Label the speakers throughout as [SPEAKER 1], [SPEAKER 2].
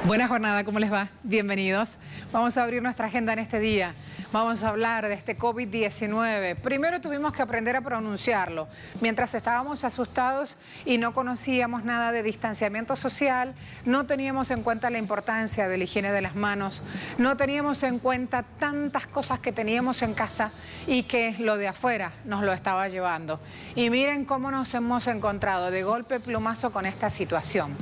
[SPEAKER 1] Buena jornada, ¿cómo les va? Bienvenidos. Vamos a abrir nuestra agenda en este día. Vamos a hablar de este COVID-19. Primero tuvimos que aprender a pronunciarlo. Mientras estábamos asustados y no conocíamos nada de distanciamiento social, no teníamos en cuenta la importancia de la higiene de las manos, no teníamos en cuenta tantas cosas que teníamos en casa y que lo de afuera nos lo estaba llevando. Y miren cómo nos hemos encontrado de golpe plumazo con esta situación.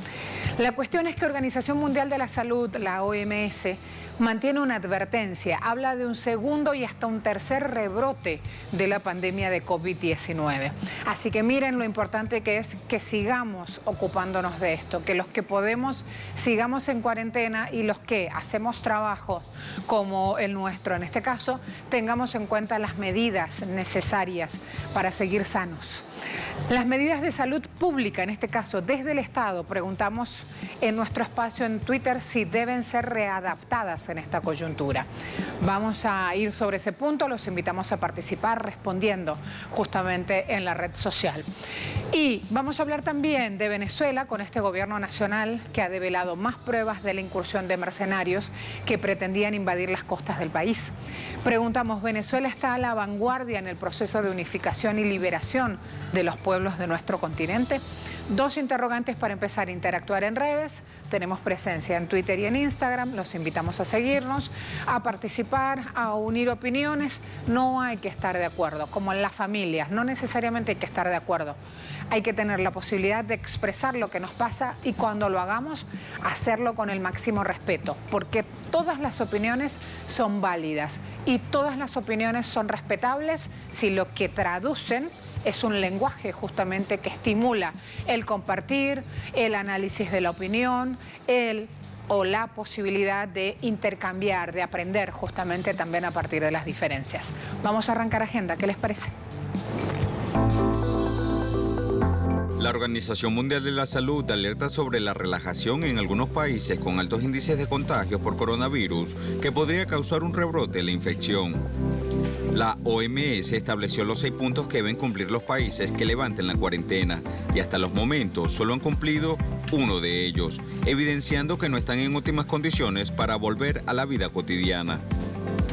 [SPEAKER 1] La cuestión es que Organización Mundial de la Salud, la OMS, mantiene una advertencia, habla de un segundo y hasta un tercer rebrote de la pandemia de COVID-19. Así que miren lo importante que es que sigamos ocupándonos de esto, que los que podemos sigamos en cuarentena y los que hacemos trabajo como el nuestro, en este caso, tengamos en cuenta las medidas necesarias para seguir sanos. Las medidas de salud pública, en este caso desde el Estado, preguntamos en nuestro espacio en Twitter si deben ser readaptadas en esta coyuntura. Vamos a ir sobre ese punto, los invitamos a participar respondiendo justamente en la red social. Y vamos a hablar también de Venezuela con este gobierno nacional que ha develado más pruebas de la incursión de mercenarios que pretendían invadir las costas del país. Preguntamos, ¿Venezuela está a la vanguardia en el proceso de unificación y liberación de los pueblos de nuestro continente? Dos interrogantes para empezar a interactuar en redes. Tenemos presencia en Twitter y en Instagram. Los invitamos a seguirnos, a participar, a unir opiniones. No hay que estar de acuerdo, como en las familias. No necesariamente hay que estar de acuerdo. Hay que tener la posibilidad de expresar lo que nos pasa y cuando lo hagamos, hacerlo con el máximo respeto. Porque todas las opiniones son válidas y todas las opiniones son respetables si lo que traducen es un lenguaje justamente que estimula el compartir, el análisis de la opinión, o la posibilidad de intercambiar, de aprender justamente también a partir de las diferencias. Vamos a arrancar agenda, ¿qué les parece?
[SPEAKER 2] La Organización Mundial de la Salud alerta sobre la relajación en algunos países con altos índices de contagios por coronavirus que podría causar un rebrote de la infección. La OMS estableció los 6 puntos que deben cumplir los países que levanten la cuarentena y hasta los momentos solo han cumplido uno de ellos, evidenciando que no están en óptimas condiciones para volver a la vida cotidiana.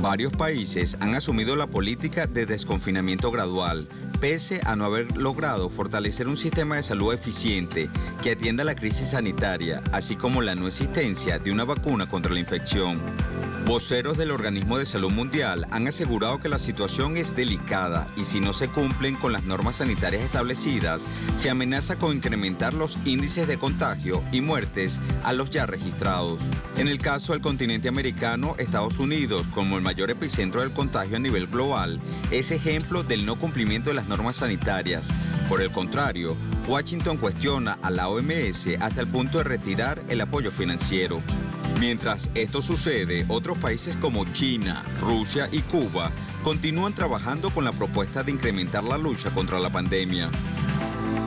[SPEAKER 2] Varios países han asumido la política de desconfinamiento gradual, pese a no haber logrado fortalecer un sistema de salud eficiente que atienda la crisis sanitaria, así como la no existencia de una vacuna contra la infección. Voceros del Organismo de Salud Mundial han asegurado que la situación es delicada y si no se cumplen con las normas sanitarias establecidas, se amenaza con incrementar los índices de contagio y muertes a los ya registrados. En el caso del continente americano, Estados Unidos, como el mayor epicentro del contagio a nivel global, es ejemplo del no cumplimiento de las normas sanitarias. Por el contrario, Washington cuestiona a la OMS hasta el punto de retirar el apoyo financiero. Mientras esto sucede, otros países como China, Rusia y Cuba continúan trabajando con la propuesta de incrementar la lucha contra la pandemia.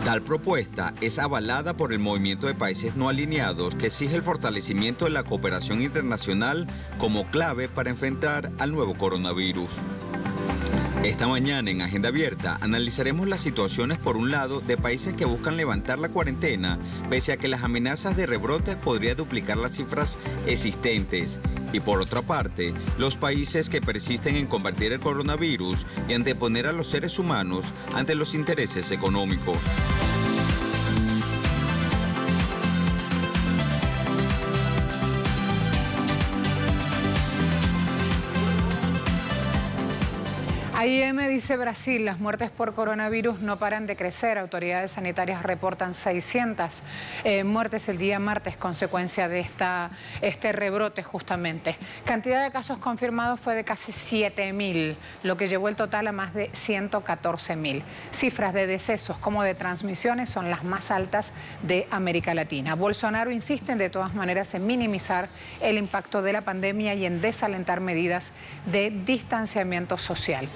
[SPEAKER 2] Tal propuesta es avalada por el Movimiento de Países No Alineados, que exige el fortalecimiento de la cooperación internacional como clave para enfrentar al nuevo coronavirus. Esta mañana en Agenda Abierta analizaremos las situaciones, por un lado, de países que buscan levantar la cuarentena, pese a que las amenazas de rebrotes podrían duplicar las cifras existentes. Y por otra parte, los países que persisten en combatir el coronavirus y anteponer a los seres humanos ante los intereses económicos.
[SPEAKER 1] AIM dice Brasil, las muertes por coronavirus no paran de crecer. Autoridades sanitarias reportan 600 muertes el día martes, consecuencia de este rebrote justamente. Cantidad de casos confirmados fue de casi 7.000, lo que llevó el total a más de 114.000. Cifras de decesos como de transmisiones son las más altas de América Latina. Bolsonaro insiste de todas maneras en minimizar el impacto de la pandemia y en desalentar medidas de distanciamiento social.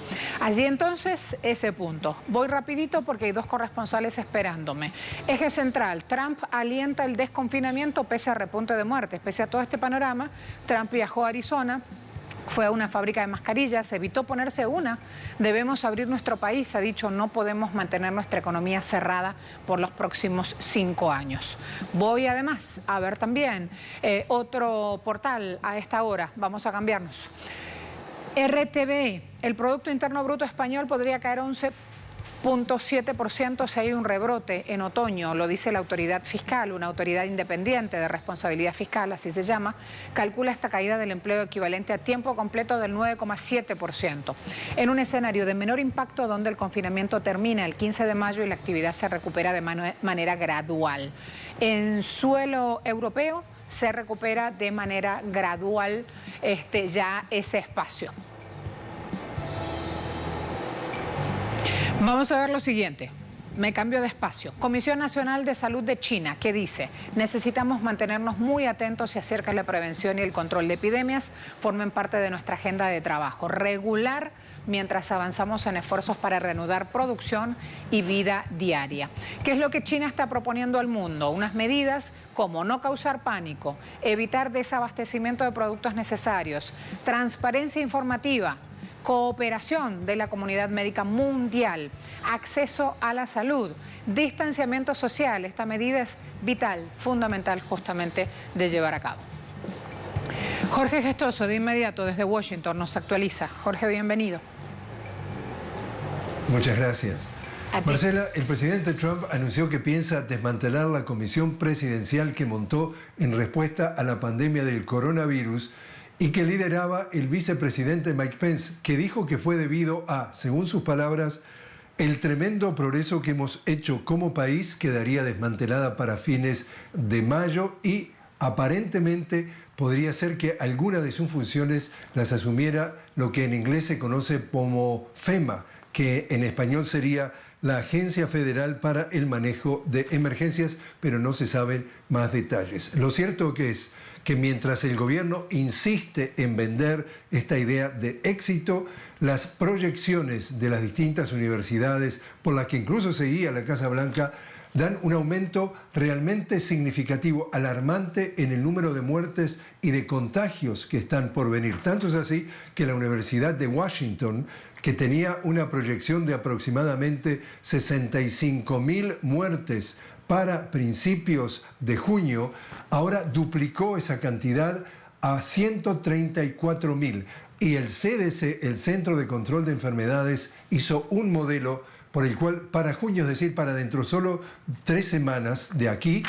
[SPEAKER 1] Allí entonces ese punto. Voy rapidito porque hay dos corresponsales esperándome. Eje central, Trump alienta el desconfinamiento pese a repunte de muertes. Pese a todo este panorama, Trump viajó a Arizona Fue a una fábrica de mascarillas, evitó ponerse una. Debemos abrir nuestro país, ha dicho, no podemos mantener nuestra economía cerrada por los próximos 5 años. Voy además a ver también otro portal a esta hora. Vamos a cambiarnos. RTV, el Producto Interno Bruto español podría caer 11,7% si hay un rebrote en otoño, lo dice la autoridad fiscal, una autoridad independiente de responsabilidad fiscal, así se llama, calcula esta caída del empleo equivalente a tiempo completo del 9,7%, en un escenario de menor impacto donde el confinamiento termina el 15 de mayo y la actividad se recupera de manera gradual. En suelo europeo se recupera de manera gradual ya ese espacio. Vamos a ver lo siguiente. Me cambio de espacio. Comisión Nacional de Salud de China, que dice, necesitamos mantenernos muy atentos y hacer que la prevención y el control de epidemias formen parte de nuestra agenda de trabajo regular mientras avanzamos en esfuerzos para reanudar producción y vida diaria. ¿Qué es lo que China está proponiendo al mundo? Unas medidas como no causar pánico, evitar desabastecimiento de productos necesarios, transparencia informativa, cooperación de la comunidad médica mundial, acceso a la salud, distanciamiento social. Esta medida es vital, fundamental justamente de llevar a cabo. Jorge Gestoso, de inmediato desde Washington, nos actualiza. Jorge, bienvenido.
[SPEAKER 3] Muchas gracias. Marcela, el presidente Trump anunció que piensa desmantelar la comisión presidencial que montó en respuesta a la pandemia del coronavirus y que lideraba el vicepresidente Mike Pence, que dijo que fue debido a, según sus palabras, el tremendo progreso que hemos hecho como país quedaría desmantelada para fines de mayo y aparentemente podría ser que alguna de sus funciones las asumiera lo que en inglés se conoce como FEMA, que en español sería la Agencia Federal para el Manejo de Emergencias, pero no se saben más detalles. Lo cierto que es que mientras el gobierno insiste en vender esta idea de éxito, las proyecciones de las distintas universidades, por las que incluso se guía la Casa Blanca, dan un aumento realmente significativo, alarmante en el número de muertes y de contagios que están por venir. Tanto es así que la Universidad de Washington, que tenía una proyección de aproximadamente 65.000 muertes para principios de junio, ahora duplicó esa cantidad a 134.000. Y el CDC, el Centro de Control de Enfermedades, hizo un modelo por el cual para junio, es decir, para dentro solo 3 semanas de aquí,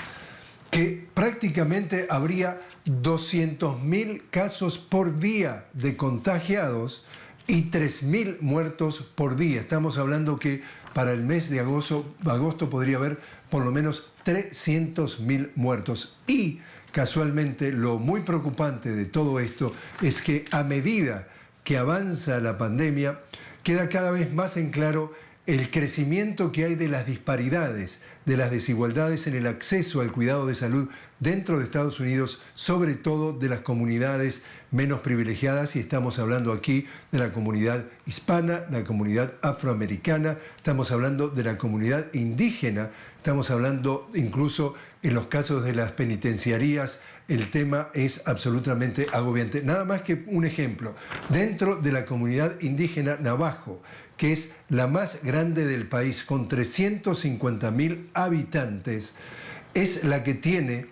[SPEAKER 3] que prácticamente habría 200.000 casos por día de contagiados y 3.000 muertos por día. Estamos hablando que para el mes de agosto podría haber por lo menos 300.000 muertos. Y casualmente lo muy preocupante de todo esto es que a medida que avanza la pandemia, queda cada vez más en claro el crecimiento que hay de las disparidades, de las desigualdades en el acceso al cuidado de salud dentro de Estados Unidos, sobre todo de las comunidades menos privilegiadas, y estamos hablando aquí de la comunidad hispana, la comunidad afroamericana, estamos hablando de la comunidad indígena, estamos hablando incluso en los casos de las penitenciarías. El tema es absolutamente agobiante. Nada más que un ejemplo, dentro de la comunidad indígena Navajo, que es la más grande del país, con 350.000 habitantes, es la que tiene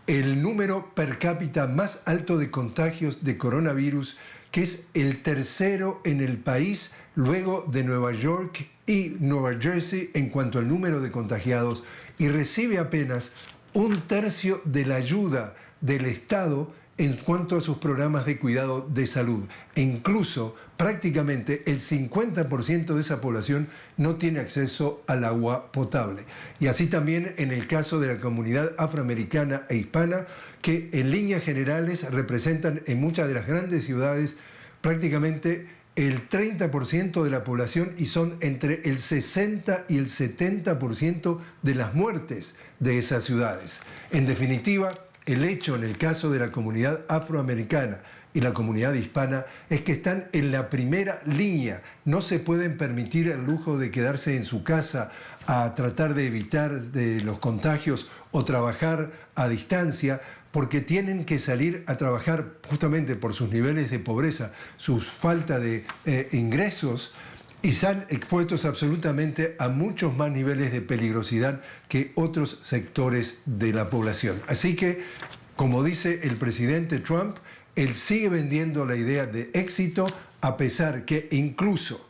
[SPEAKER 3] el número per cápita más alto de contagios de coronavirus, que es el tercero en el país, luego de Nueva York y Nueva Jersey en cuanto al número de contagiados, y recibe apenas 1/3 de la ayuda del Estado en cuanto a sus programas de cuidado de salud. E incluso prácticamente el 50% de esa población no tiene acceso al agua potable. Y así también en el caso de la comunidad afroamericana e hispana, que en líneas generales representan en muchas de las grandes ciudades prácticamente el 30% de la población y son entre el 60 y el 70% de las muertes de esas ciudades. En definitiva, el hecho en el caso de la comunidad afroamericana y la comunidad hispana es que están en la primera línea. No se pueden permitir el lujo de quedarse en su casa a tratar de evitar los contagios o trabajar a distancia, porque tienen que salir a trabajar justamente por sus niveles de pobreza, su falta de ingresos, y están expuestos absolutamente a muchos más niveles de peligrosidad que otros sectores de la población. Así que, como dice el presidente Trump, él sigue vendiendo la idea de éxito, a pesar que incluso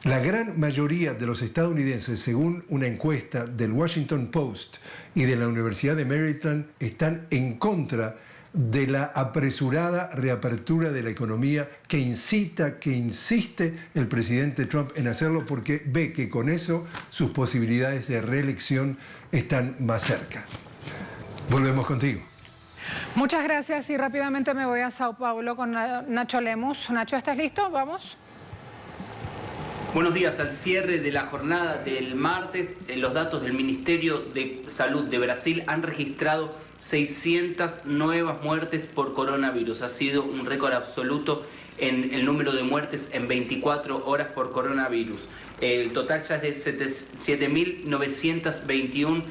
[SPEAKER 3] la gran mayoría de los estadounidenses, según una encuesta del Washington Post y de la Universidad de Maryland, están en contra de la apresurada reapertura de la economía que insiste el presidente Trump en hacerlo, porque ve que con eso sus posibilidades de reelección están más cerca. Volvemos contigo.
[SPEAKER 1] Muchas gracias y rápidamente me voy a Sao Paulo con Nacho Lemus. Nacho, ¿estás listo? Vamos.
[SPEAKER 4] Buenos días. Al cierre de la jornada del martes, los datos del Ministerio de Salud de Brasil han registrado 600 nuevas muertes por coronavirus. Ha sido un récord absoluto en el número de muertes en 24 horas por coronavirus. El total ya es de 7.921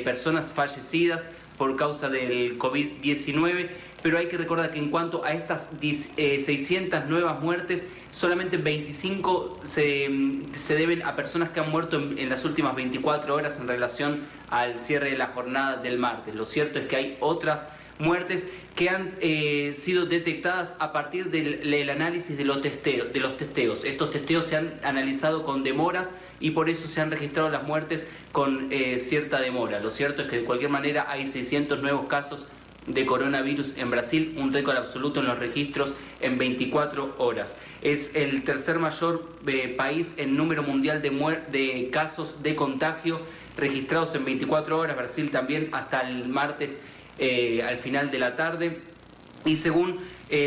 [SPEAKER 4] personas fallecidas por causa del COVID-19, pero hay que recordar que en cuanto a estas 600 nuevas muertes, solamente 25 se deben a personas que han muerto en las últimas 24 horas en relación al cierre de la jornada del martes. Lo cierto es que hay otras muertes que han sido detectadas a partir del análisis de los testeos. Estos testeos se han analizado con demoras y por eso se han registrado las muertes con cierta demora. Lo cierto es que de cualquier manera hay 600 nuevos casos de coronavirus en Brasil, un récord absoluto en los registros en 24 horas. Es el tercer mayor país en número mundial de casos de contagio registrados en 24 horas. Brasil también hasta el martes al final de la tarde. Y según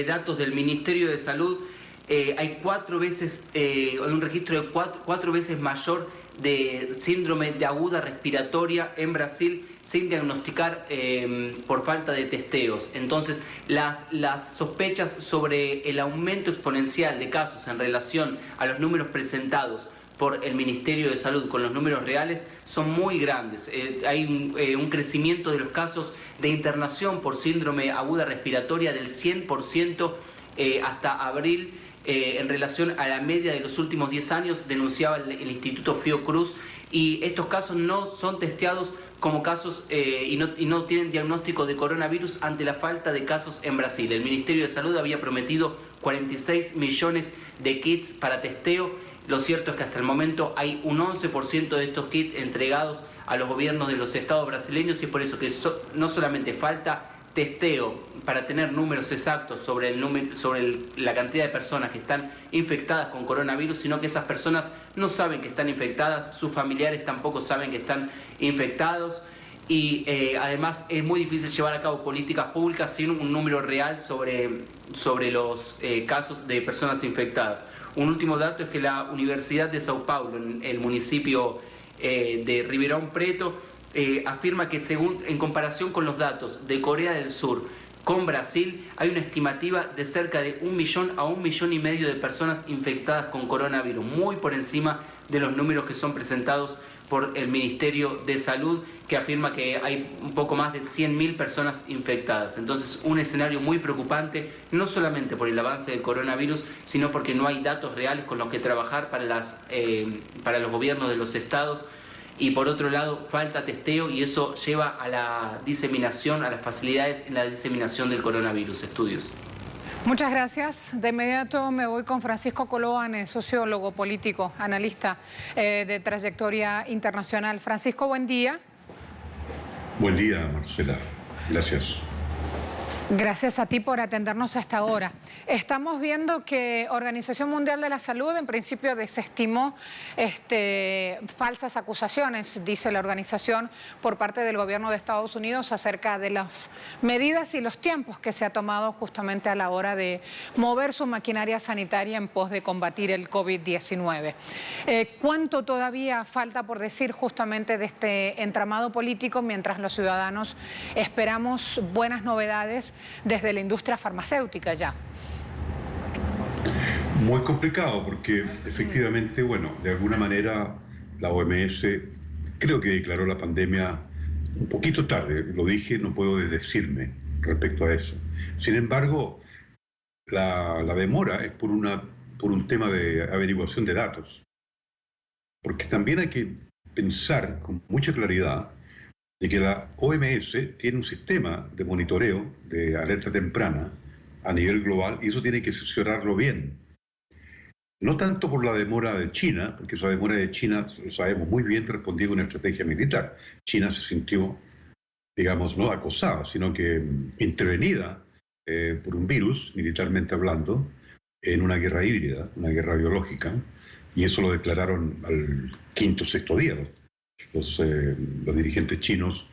[SPEAKER 4] datos del Ministerio de Salud, hay un registro de cuatro veces mayor de síndrome de aguda respiratoria en Brasil sin diagnosticar por falta de testeos. Entonces, las sospechas sobre el aumento exponencial de casos en relación a los números presentados por el Ministerio de Salud con los números reales son muy grandes. Hay un crecimiento de los casos de internación por síndrome aguda respiratoria del 100% hasta abril. En relación a la media de los últimos 10 años, denunciaba el Instituto Fiocruz, y estos casos no son testeados como casos y no tienen diagnóstico de coronavirus ante la falta de casos en Brasil. El Ministerio de Salud había prometido 46 millones de kits para testeo. Lo cierto es que hasta el momento hay un 11% de estos kits entregados a los gobiernos de los estados brasileños, y es por eso que no solamente falta testeo para tener números exactos sobre la cantidad de personas que están infectadas con coronavirus, sino que esas personas no saben que están infectadas, sus familiares tampoco saben que están infectados, y además es muy difícil llevar a cabo políticas públicas sin un número real sobre los casos de personas infectadas. Un último dato es que la Universidad de Sao Paulo, en el municipio de Ribeirão Preto, afirma que en comparación con los datos de Corea del Sur con Brasil, hay una estimativa de cerca de 1 millón a 1,5 millones de personas infectadas con coronavirus, muy por encima de los números que son presentados por el Ministerio de Salud, que afirma que hay un poco más de 100.000 personas infectadas. Entonces, un escenario muy preocupante, no solamente por el avance del coronavirus, sino porque no hay datos reales con los que trabajar para los gobiernos de los estados. Y por otro lado, falta testeo, y eso lleva a la diseminación, a las facilidades en la diseminación del coronavirus. Estudios.
[SPEAKER 1] Muchas gracias. De inmediato me voy con Francisco Coloane, sociólogo, político, analista de trayectoria internacional. Francisco, buen día.
[SPEAKER 5] Buen día, Marcela. Gracias.
[SPEAKER 1] Gracias a ti por atendernos hasta ahora. Estamos viendo que Organización Mundial de la Salud en principio desestimó falsas acusaciones, dice la organización, por parte del gobierno de Estados Unidos acerca de las medidas y los tiempos que se ha tomado justamente a la hora de mover su maquinaria sanitaria en pos de combatir el COVID-19. ¿Cuánto todavía falta por decir justamente de este entramado político mientras los ciudadanos esperamos buenas novedades desde la industria farmacéutica ya?
[SPEAKER 5] Muy complicado porque efectivamente, de alguna manera la OMS creo que declaró la pandemia un poquito tarde. Lo dije, no puedo desdecirme. respecto a eso. Sin embargo, la demora es por un tema de averiguación de datos, porque también hay que pensar con mucha claridad de que la OMS tiene un sistema de monitoreo de alerta temprana a nivel global y eso tiene que asesorarlo bien. No tanto por la demora de China, porque esa demora de China, lo sabemos muy bien, respondía a una estrategia militar. China se sintió, digamos, no acosada, sino que intervenida por un virus, militarmente hablando, en una guerra híbrida, una guerra biológica, y eso lo declararon al quinto o sexto día los dirigentes chinos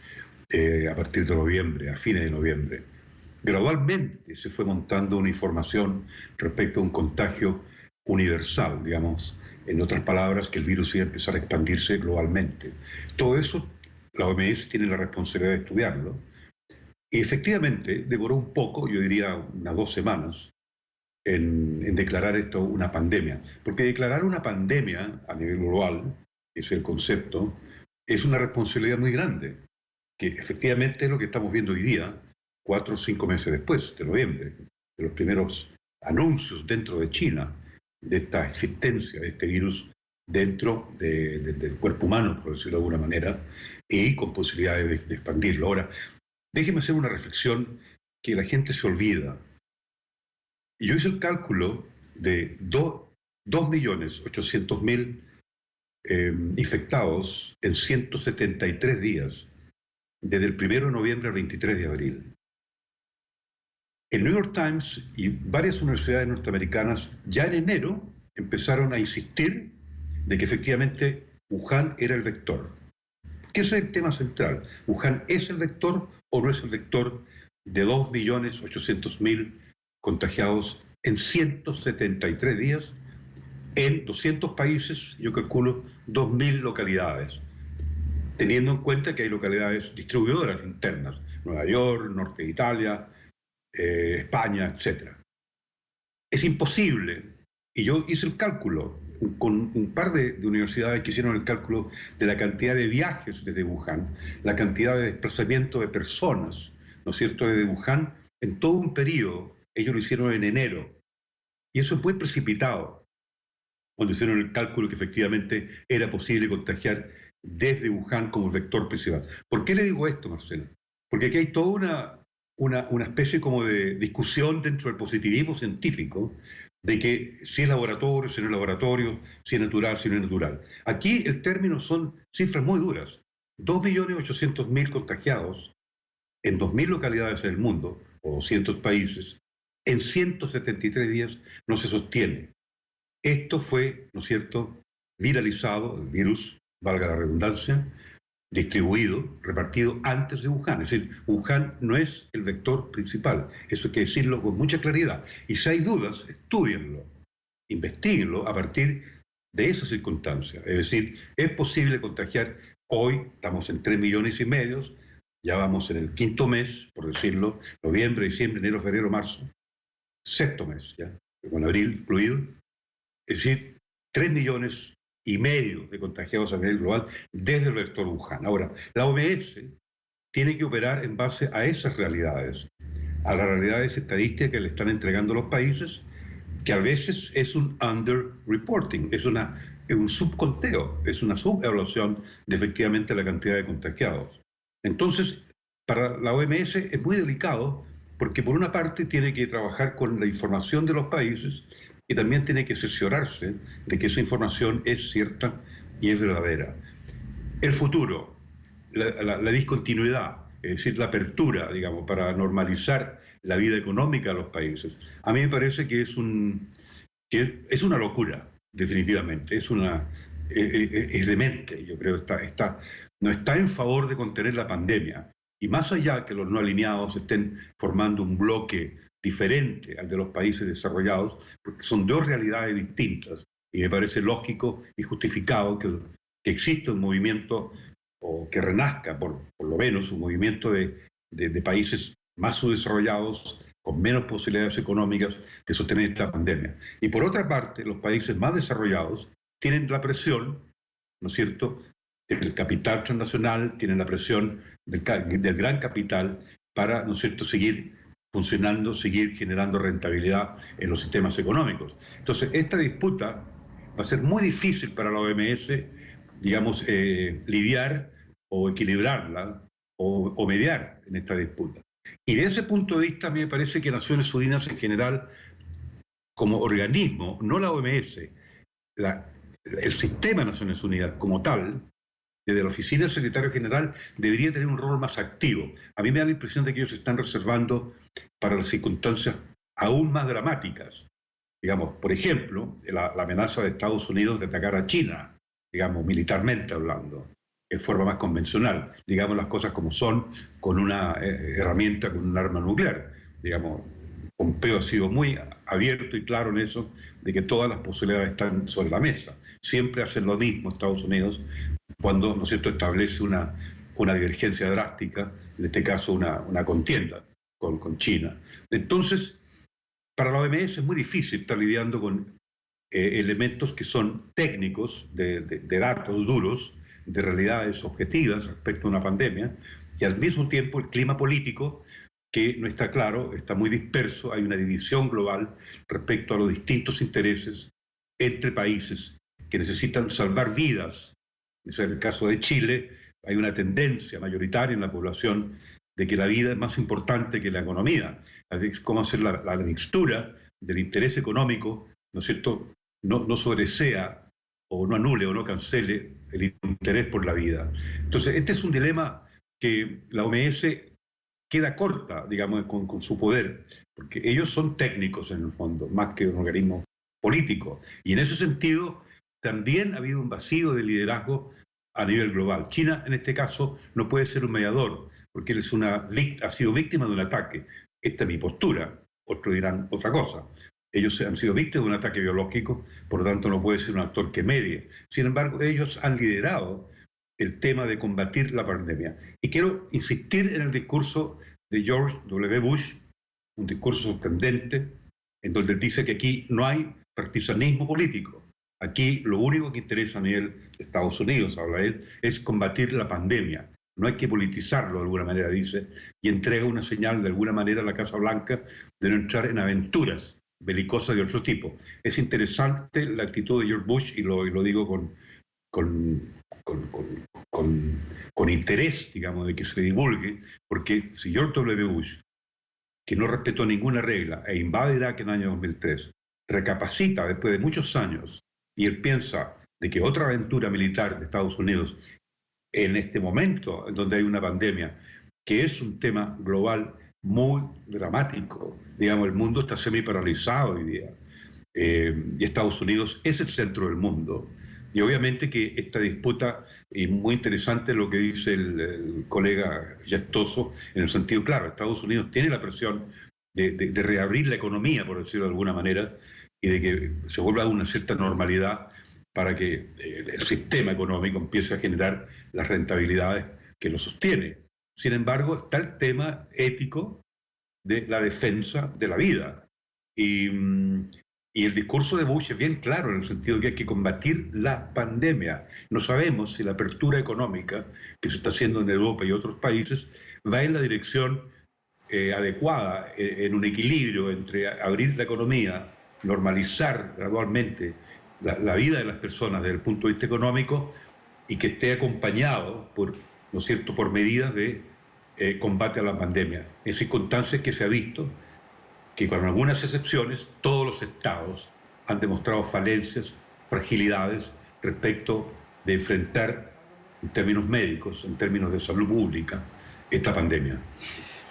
[SPEAKER 5] a partir de noviembre, a fines de noviembre. Gradualmente se fue montando una información respecto a un contagio universal, digamos, en otras palabras, que el virus iba a empezar a expandirse globalmente. Todo eso la OMS tiene la responsabilidad de estudiarlo. Y efectivamente demoró un poco, yo diría unas 2 semanas, en declarar esto una pandemia. Porque declarar una pandemia a nivel global, ese es el concepto, es una responsabilidad muy grande, que efectivamente es lo que estamos viendo hoy día, 4 o 5 meses después de noviembre, de los primeros anuncios dentro de China de esta existencia de este virus dentro del cuerpo humano, por decirlo de alguna manera, y con posibilidades de expandirlo. Ahora, déjeme hacer una reflexión que la gente se olvida. Yo hice el cálculo de 2.800.000 infectados en 173 días, desde el 1 de noviembre al 23 de abril. El New York Times y varias universidades norteamericanas ya en enero empezaron a insistir de que efectivamente Wuhan era el vector. Que ese es el tema central. ¿Wuhan es el vector o no es el vector de 2.800.000 contagiados en 173 días en 200 países, yo calculo 2.000 localidades, teniendo en cuenta que hay localidades distribuidoras internas, Nueva York, norte de Italia, España, etc. Es imposible, y yo hice el cálculo, con un par de universidades que hicieron el cálculo de la cantidad de viajes desde Wuhan, la cantidad de desplazamiento de personas, ¿no es cierto?, desde Wuhan, en todo un periodo, ellos lo hicieron en enero, y eso es muy precipitado, cuando hicieron el cálculo que efectivamente era posible contagiar desde Wuhan como el vector principal. ¿Por qué le digo esto, Marcelo? Porque aquí hay toda una especie como de discusión dentro del positivismo científico de que si es laboratorio, si no es laboratorio, si es natural, si no es natural. Aquí el término son cifras muy duras. 2.800.000 contagiados en 2.000 localidades en el mundo, o 200 países, en 173 días no se sostiene. Esto fue, ¿no es cierto?, viralizado, el virus, valga la redundancia, distribuido, repartido antes de Wuhan. Es decir, Wuhan no es el vector principal. Eso hay que decirlo con mucha claridad. Y si hay dudas, estúdienlo, investíguenlo a partir de esa circunstancia. Es decir, es posible contagiar hoy, estamos en 3,5 millones, ya vamos en el 5.º mes, por decirlo, noviembre, diciembre, enero, febrero, marzo, 6.º mes, ya, con abril incluido. Es decir, 3,5 millones de contagiados a nivel global desde el vector Wuhan. Ahora, la OMS tiene que operar en base a esas realidades, a las realidades estadísticas que le están entregando los países, que a veces es un under-reporting, es un subconteo, es una subevaluación de efectivamente la cantidad de contagiados. Entonces, para la OMS es muy delicado porque por una parte tiene que trabajar con la información de los países y también tiene que cerciorarse de que esa información es cierta y es verdadera. El futuro, la discontinuidad, es decir, la apertura, digamos, para normalizar la vida económica de los países, a mí me parece que es una locura, definitivamente, es demente, yo creo, no está en favor de contener la pandemia. Y más allá que los no alineados estén formando un bloque diferente al de los países desarrollados, porque son 2 realidades distintas. Y me parece lógico y justificado que exista un movimiento, o que renazca por lo menos un movimiento de países más subdesarrollados, con menos posibilidades económicas de sostener esta pandemia. Y por otra parte, los países más desarrollados tienen la presión, ¿no es cierto?, del capital transnacional, tienen la presión del gran capital, para, ¿no es cierto?, seguir funcionando, seguir generando rentabilidad en los sistemas económicos. Entonces, esta disputa va a ser muy difícil para la OMS, digamos, lidiar o equilibrarla o mediar en esta disputa. Y de ese punto de vista, a mí me parece que Naciones Unidas en general, como organismo, no la OMS, el sistema de Naciones Unidas como tal, desde la oficina del secretario general, debería tener un rol más activo. A mí me da la impresión de que ellos se están reservando para las circunstancias aún más dramáticas. Digamos, por ejemplo, la amenaza de Estados Unidos de atacar a China, digamos, militarmente hablando, en forma más convencional, digamos las cosas como son, con una herramienta, con un arma nuclear. Digamos, Pompeo ha sido muy abierto y claro en eso, de que todas las posibilidades están sobre la mesa. Siempre hacen lo mismo Estados Unidos cuando, ¿no es cierto?, establece una divergencia drástica, en este caso una contienda con China. Entonces, para la OMS es muy difícil estar lidiando con elementos que son técnicos, de datos duros, de realidades objetivas respecto a una pandemia, y al mismo tiempo el clima político, que no está claro, está muy disperso, hay una división global respecto a los distintos intereses entre países que necesitan salvar vidas. En el caso de Chile, hay una tendencia mayoritaria en la población de que la vida es más importante que la economía. Es como hacer la mixtura del interés económico, ¿no es cierto?, no sobresea o no anule o no cancele el interés por la vida. Entonces, este es un dilema que la OMS queda corta, digamos, con su poder, porque ellos son técnicos en el fondo, más que un organismo político. Y en ese sentido, también ha habido un vacío de liderazgo a nivel global. China, en este caso, no puede ser un mediador, porque él ha sido víctima de un ataque. Esta es mi postura, otros dirán otra cosa. Ellos han sido víctimas de un ataque biológico, por lo tanto no puede ser un actor que medie. Sin embargo, ellos han liderado el tema de combatir la pandemia. Y quiero insistir en el discurso de George W. Bush, un discurso sorprendente, en donde él dice que aquí no hay partisanismo político. Aquí lo único que interesa a nivel de Estados Unidos, habla él, es combatir la pandemia. No hay que politizarlo de alguna manera, dice, y entrega una señal de alguna manera a la Casa Blanca de no entrar en aventuras belicosas de otro tipo. Es interesante la actitud de George Bush, y lo digo con interés, digamos, de que se divulgue, porque si George W. Bush, que no respetó ninguna regla e invade Irak en el año 2003, recapacita después de muchos años y él piensa de que otra aventura militar de Estados Unidos en este momento en donde hay una pandemia, que es un tema global muy dramático, digamos, el mundo está semi-paralizado hoy día, y Estados Unidos es el centro del mundo. Y obviamente que esta disputa, y muy interesante lo que dice el colega Gestoso, en el sentido, claro, Estados Unidos tiene la presión de reabrir la economía, por decirlo de alguna manera, y de que se vuelva a una cierta normalidad para que el sistema económico empiece a generar las rentabilidades que lo sostiene. Sin embargo, está el tema ético de la defensa de la vida. Y el discurso de Bush es bien claro en el sentido de que hay que combatir la pandemia. No sabemos si la apertura económica que se está haciendo en Europa y otros países va en la dirección adecuada, en un equilibrio entre abrir la economía, normalizar gradualmente la vida de las personas desde el punto de vista económico y que esté acompañado por, ¿no es cierto?, por medidas de combate a la pandemia. En circunstancias que se ha visto que, con algunas excepciones, todos los estados han demostrado falencias, fragilidades respecto de enfrentar, en términos médicos, en términos de salud pública, esta pandemia.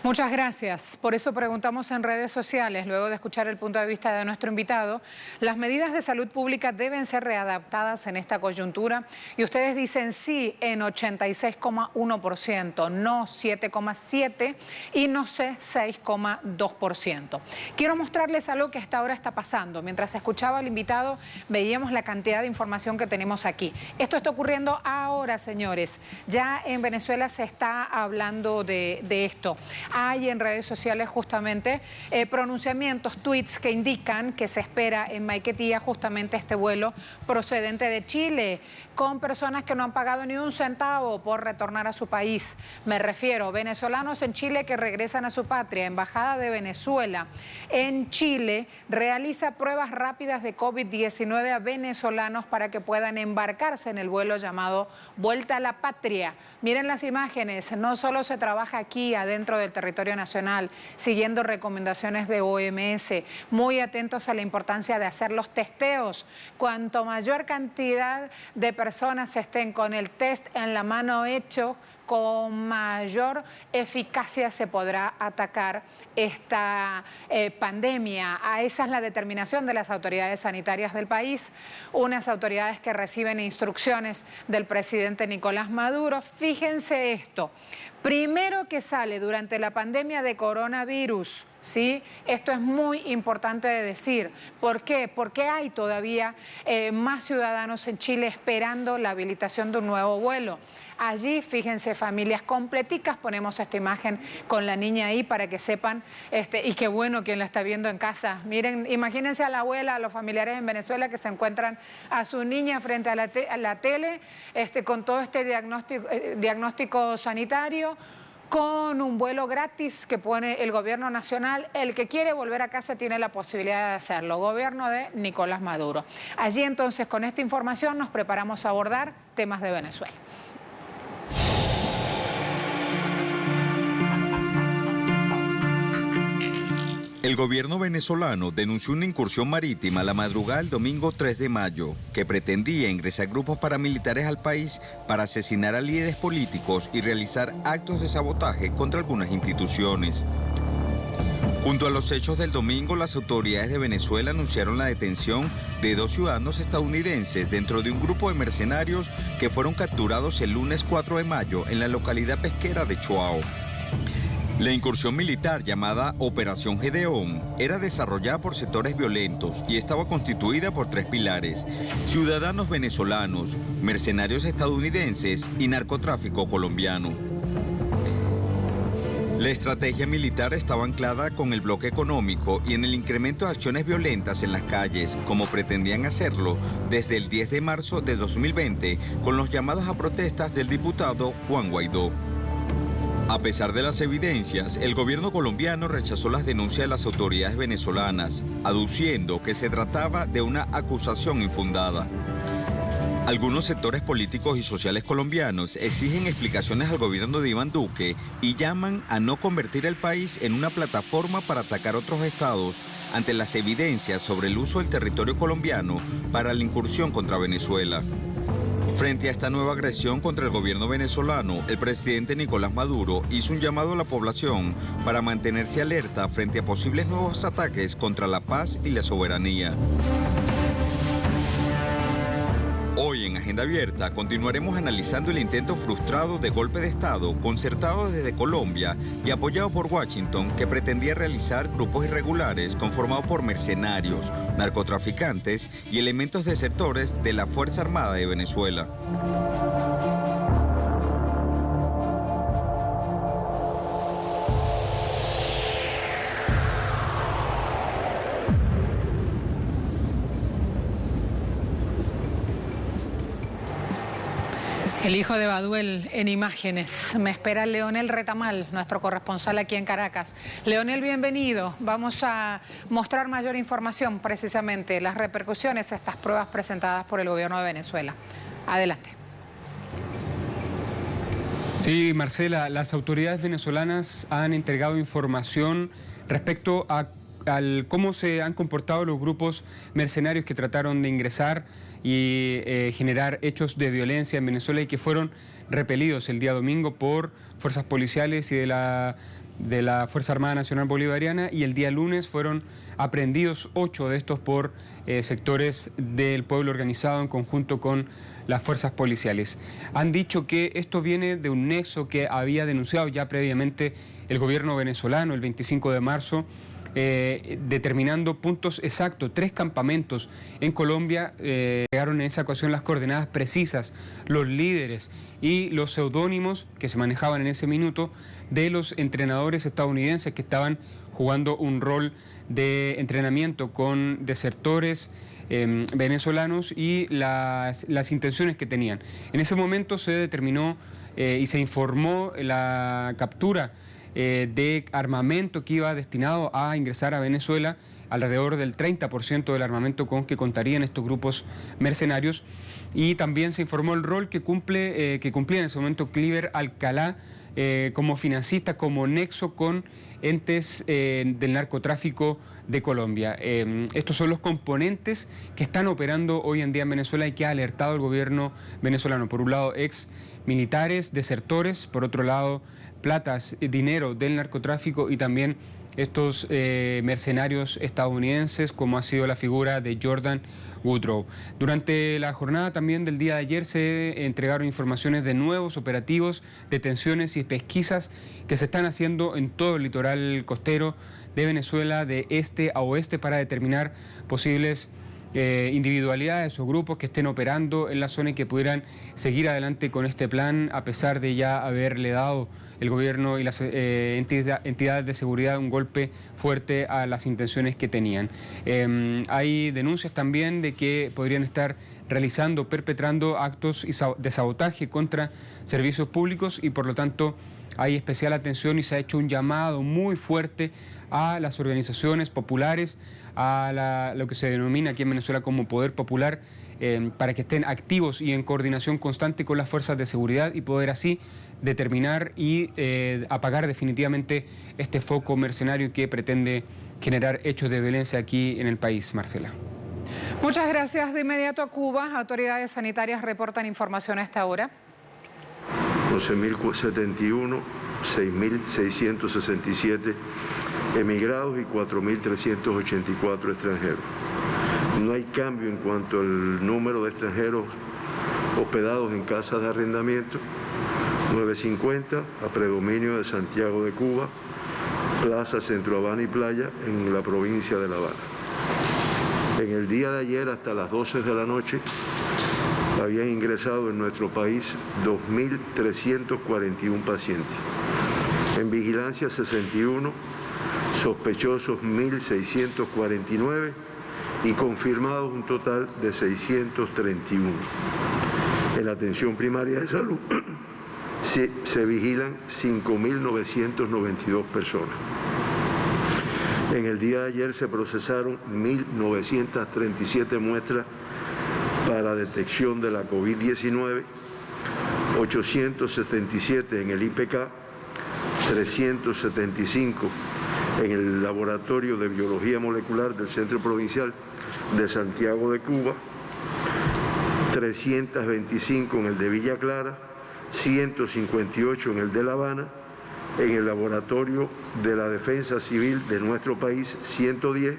[SPEAKER 1] Muchas gracias. Por eso preguntamos en redes sociales, luego de escuchar el punto de vista de nuestro invitado, las medidas de salud pública deben ser readaptadas en esta coyuntura. Y ustedes dicen sí en 86,1%, no 7,7% y no sé 6,2%. Quiero mostrarles algo que hasta ahora está pasando. Mientras escuchaba al invitado, veíamos la cantidad de información que tenemos aquí. Esto está ocurriendo ahora, señores. Ya en Venezuela se está hablando de esto. hay en redes sociales justamente pronunciamientos, tweets que indican que se espera en Maiquetía justamente este vuelo procedente de Chile, con personas que no han pagado ni un centavo por retornar a su país. Me refiero, venezolanos en Chile que regresan a su patria. Embajada de Venezuela en Chile realiza pruebas rápidas de COVID-19 a venezolanos para que puedan embarcarse en el vuelo llamado Vuelta a la Patria. Miren las imágenes, no solo se trabaja aquí adentro del territorio nacional, siguiendo recomendaciones de OMS, muy atentos a la importancia de hacer los testeos. Cuanto mayor cantidad de personas estén con el test en la mano hecho, con mayor eficacia se podrá atacar esta pandemia. Esa es la determinación de las autoridades sanitarias del país, unas autoridades que reciben instrucciones del presidente Nicolás Maduro. Fíjense esto, primero que sale durante la pandemia de coronavirus, ¿sí? Esto es muy importante de decir. ¿Por qué? Porque hay todavía más ciudadanos en Chile esperando la habilitación de un nuevo vuelo. Allí, fíjense, familias completicas, ponemos esta imagen con la niña ahí para que sepan, y qué bueno quien la está viendo en casa. Miren, imagínense a la abuela, a los familiares en Venezuela que se encuentran a su niña frente a la tele, con todo este diagnóstico sanitario, con un vuelo gratis que pone el gobierno nacional. El que quiere volver a casa tiene la posibilidad de hacerlo, gobierno de Nicolás Maduro. Allí entonces, con esta información nos preparamos a abordar temas de Venezuela.
[SPEAKER 2] El gobierno venezolano denunció una incursión marítima la madrugada del domingo 3 de mayo, que pretendía ingresar grupos paramilitares al país para asesinar a líderes políticos y realizar actos de sabotaje contra algunas instituciones. Junto a los hechos del domingo, las autoridades de Venezuela anunciaron la detención de 2 ciudadanos estadounidenses dentro de un grupo de mercenarios que fueron capturados el lunes 4 de mayo en la localidad pesquera de Choao. La incursión militar llamada Operación Gedeón era desarrollada por sectores violentos y estaba constituida por 3 pilares: ciudadanos venezolanos, mercenarios estadounidenses y narcotráfico colombiano. La estrategia militar estaba anclada con el bloque económico y en el incremento de acciones violentas en las calles, como pretendían hacerlo desde el 10 de marzo de 2020 con los llamados a protestas del diputado Juan Guaidó. A pesar de las evidencias, el gobierno colombiano rechazó las denuncias de las autoridades venezolanas, aduciendo que se trataba de una acusación infundada. Algunos sectores políticos y sociales colombianos exigen explicaciones al gobierno de Iván Duque y llaman a no convertir el país en una plataforma para atacar otros estados ante las evidencias sobre el uso del territorio colombiano para la incursión contra Venezuela. Frente a esta nueva agresión contra el gobierno venezolano, el presidente Nicolás Maduro hizo un llamado a la población para mantenerse alerta frente a posibles nuevos ataques contra la paz y la soberanía. Hoy en Agenda Abierta continuaremos analizando el intento frustrado de golpe de Estado concertado desde Colombia y apoyado por Washington, que pretendía realizar grupos irregulares conformados por mercenarios, narcotraficantes y elementos desertores de la Fuerza Armada de Venezuela.
[SPEAKER 1] El hijo de Baduel en imágenes. Me espera Leonel Retamal, nuestro corresponsal aquí en Caracas. Leonel, bienvenido. Vamos a mostrar mayor información, precisamente, las repercusiones de estas pruebas presentadas por el gobierno de Venezuela. Adelante.
[SPEAKER 6] Sí, Marcela, las autoridades venezolanas han entregado información respecto a cómo se han comportado los grupos mercenarios que trataron de ingresar y generar hechos de violencia en Venezuela y que fueron repelidos el día domingo por fuerzas policiales y de la Fuerza Armada Nacional Bolivariana, y el día lunes fueron aprehendidos 8 de estos por sectores del pueblo organizado en conjunto con las fuerzas policiales. Han dicho que esto viene de un nexo que había denunciado ya previamente el gobierno venezolano el 25 de marzo determinando puntos exactos, 3 campamentos en Colombia. Llegaron en esa ocasión las coordenadas precisas, los líderes y los seudónimos que se manejaban en ese minuto de los entrenadores estadounidenses que estaban jugando un rol de entrenamiento con desertores venezolanos y las intenciones que tenían. En ese momento se determinó y se informó la captura de armamento que iba destinado a ingresar a Venezuela, alrededor del 30% del armamento con que contarían estos grupos mercenarios, y también se informó el rol que cumplía en ese momento Cliver Alcalá como financista, como nexo con entes del narcotráfico de Colombia. Estos son los componentes que están operando hoy en día en Venezuela y que ha alertado el gobierno venezolano. Por un lado, ex militares, desertores; por otro lado, platas, dinero del narcotráfico, y también estos mercenarios estadounidenses, como ha sido la figura de Jordan Woodrow. Durante la jornada también del día de ayer se entregaron informaciones de nuevos operativos, detenciones y pesquisas que se están haciendo en todo el litoral costero de Venezuela, de este a oeste, para determinar posibles individualidades o grupos que estén operando en la zona y que pudieran seguir adelante con este plan, a pesar de ya haberle dado el gobierno y las entidades de seguridad un golpe fuerte a las intenciones que tenían. Hay denuncias también de que podrían estar perpetrando actos de sabotaje contra servicios públicos, y por lo tanto hay especial atención y se ha hecho un llamado muy fuerte a las organizaciones populares, a lo que se denomina aquí en Venezuela como Poder Popular, para que estén activos y en coordinación constante con las fuerzas de seguridad y poder así determinar y apagar definitivamente este foco mercenario que pretende generar hechos de violencia aquí en el país. Marcela.
[SPEAKER 1] Muchas gracias. De inmediato a Cuba, autoridades sanitarias reportan información a esta hora.
[SPEAKER 7] 11.071, 6.667 emigrados y 4.384 extranjeros. No hay cambio en cuanto al número de extranjeros hospedados en casas de arrendamiento. 950 a predominio de Santiago de Cuba, Plaza Centro Habana y Playa en la provincia de La Habana. En el día de ayer hasta las 12 de la noche habían ingresado en nuestro país 2.341 pacientes. En vigilancia 61, sospechosos 1.649 y confirmados un total de 631. En la atención primaria de salud se vigilan 5.992 personas. En el día de ayer se procesaron 1.937 muestras para detección de la COVID-19, 877 en el IPK, 375 en el Laboratorio de Biología Molecular del Centro Provincial de Santiago de Cuba, 325 en el de Villa Clara, 158 en el de La Habana, en el Laboratorio de la Defensa Civil de nuestro país, 110,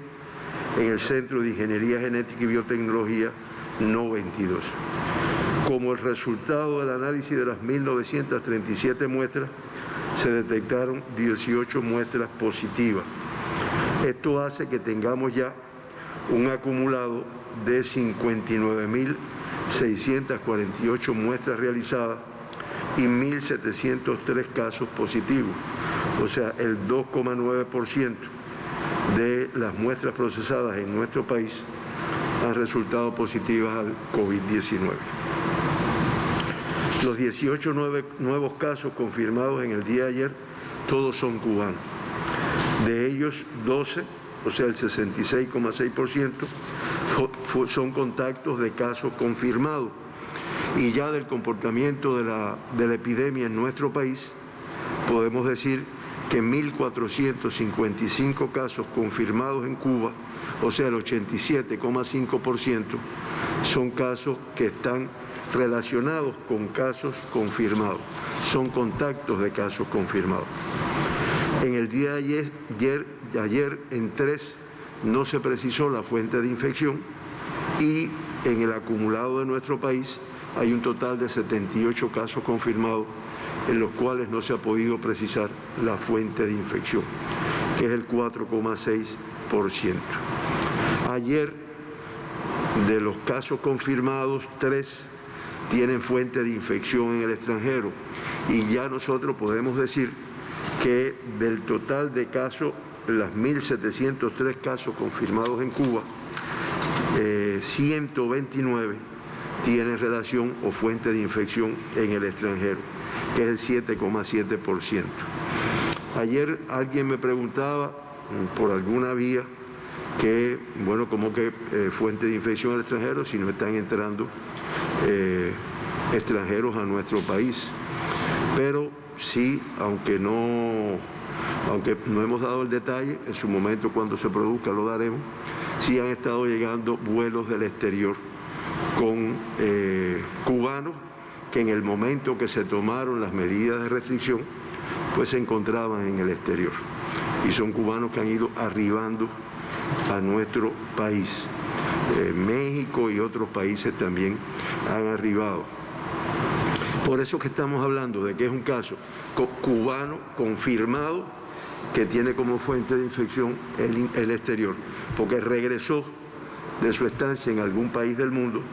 [SPEAKER 7] en el Centro de Ingeniería Genética y Biotecnología, 92. Como el resultado del análisis de las 1.937 muestras, se detectaron 18 muestras positivas. Esto hace que tengamos ya un acumulado de 59.648 muestras realizadas y 1.703 casos positivos, o sea, el 2,9% de las muestras procesadas en nuestro país han resultado positivas al COVID-19. Los 18 nuevos casos confirmados en el día de ayer, todos son cubanos. De ellos, 12, o sea, el 66,6%, son contactos de casos confirmados. Y ya del comportamiento de la epidemia en nuestro país, podemos decir que 1.455 casos confirmados en Cuba, o sea, el 87,5%, son casos que están relacionados con casos confirmados, son contactos de casos confirmados. En el día de ayer en 3 no se precisó la fuente de infección y en el acumulado de nuestro país hay un total de 78 casos confirmados en los cuales no se ha podido precisar la fuente de infección. que es el 4,6%. Ayer, de los casos confirmados, 3 tienen fuente de infección en el extranjero, y ya nosotros podemos decir que del total de casos, las 1.703 casos confirmados en Cuba, 129 tienen relación o fuente de infección en el extranjero, que es el 7,7%. Ayer alguien me preguntaba por alguna vía que, bueno, como que fuente de infección al extranjero si no están entrando extranjeros a nuestro país. Pero sí, aunque no hemos dado el detalle, en su momento cuando se produzca lo daremos, sí han estado llegando vuelos del exterior con cubanos que en el momento que se tomaron las medidas de restricción, pues se encontraban en el exterior. Y son cubanos que han ido arribando a nuestro país. México y otros países también han arribado. Por eso que estamos hablando de que es un caso cubano confirmado que tiene como fuente de infección el exterior, porque regresó de su estancia en algún país del mundo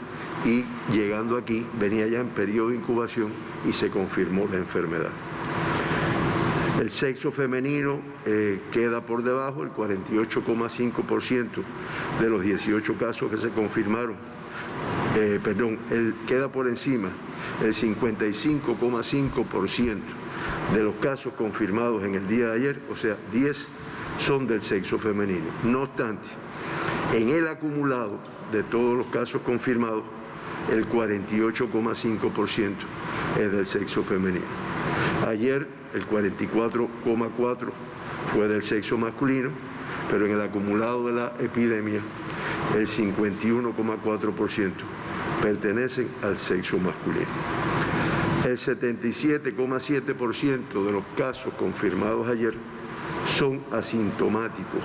[SPEAKER 7] y llegando aquí venía ya en periodo de incubación y se confirmó la enfermedad. El sexo femenino queda por debajo, el 48,5% de los 18 casos que se confirmaron, queda por encima el 55,5% de los casos confirmados en el día de ayer, o sea, 10 son del sexo femenino. No obstante, en el acumulado de todos los casos confirmados, el 48,5% es del sexo femenino. Ayer el 44,4% fue del sexo masculino, pero en el acumulado de la epidemia, el 51,4% pertenecen al sexo masculino. El 77,7% de los casos confirmados ayer son asintomáticos,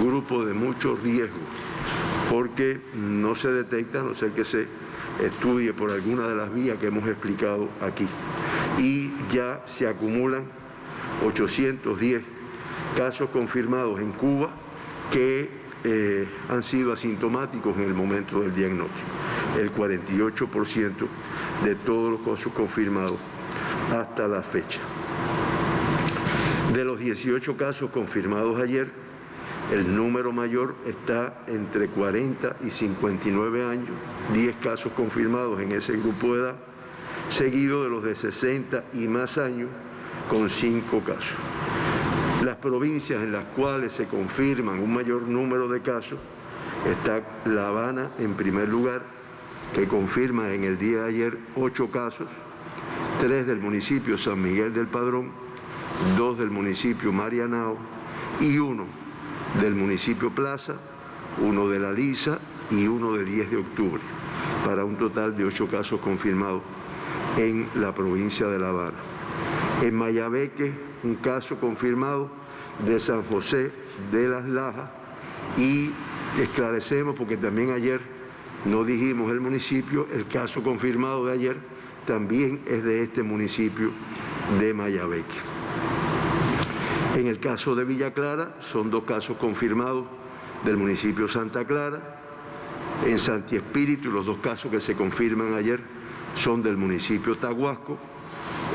[SPEAKER 7] grupo de mucho riesgo, porque no se detecta, a no ser que se estudie por alguna de las vías que hemos explicado aquí. Y ya se acumulan 810 casos confirmados en Cuba que han sido asintomáticos en el momento del diagnóstico. El 48% de todos los casos confirmados hasta la fecha. De los 18 casos confirmados ayer, el número mayor está entre 40 y 59 años, 10 casos confirmados en ese grupo de edad, seguido de los de 60 y más años, con 5 casos. Las provincias en las cuales se confirman un mayor número de casos, está La Habana en primer lugar, que confirma en el día de ayer 8 casos, 3 del municipio San Miguel del Padrón, 2 del municipio Marianao y 1 del municipio Plaza, 1 de La Lisa y 1 de 10 de octubre, para un total de 8 casos confirmados en la provincia de La Habana. En Mayabeque, un caso confirmado de San José de las Lajas, y esclarecemos, porque también ayer no dijimos el municipio, el caso confirmado de ayer también es de este municipio de Mayabeque. En el caso de Villa Clara, son 2 casos confirmados del municipio Santa Clara. En Santi Espíritu, los 2 casos que se confirman ayer son del municipio Tahuasco.